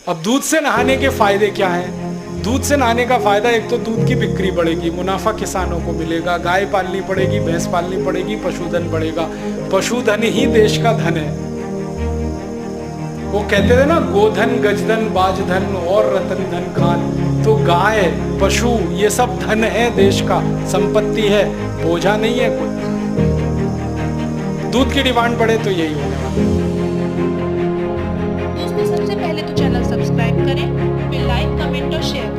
अब दूध से नहाने के फायदे क्या हैं? दूध से नहाने का फायदा, एक तो दूध की बिक्री बढ़ेगी, मुनाफा किसानों को मिलेगा, गाय पालनी पड़ेगी, भैंस पालनी पड़ेगी, पशुधन बढ़ेगा। पशुधन ही देश का धन है। वो कहते थे ना, गोधन गजधन बाजधन और रतन धन खान। तो गाय पशु ये सब धन है, देश का संपत्ति है, बोझा नहीं है कोई। दूध की डिमांड बढ़े तो यही होगा। दोस्तों, सबसे पहले तो चैनल सब्सक्राइब करें, फिर लाइक, कमेंट और शेयर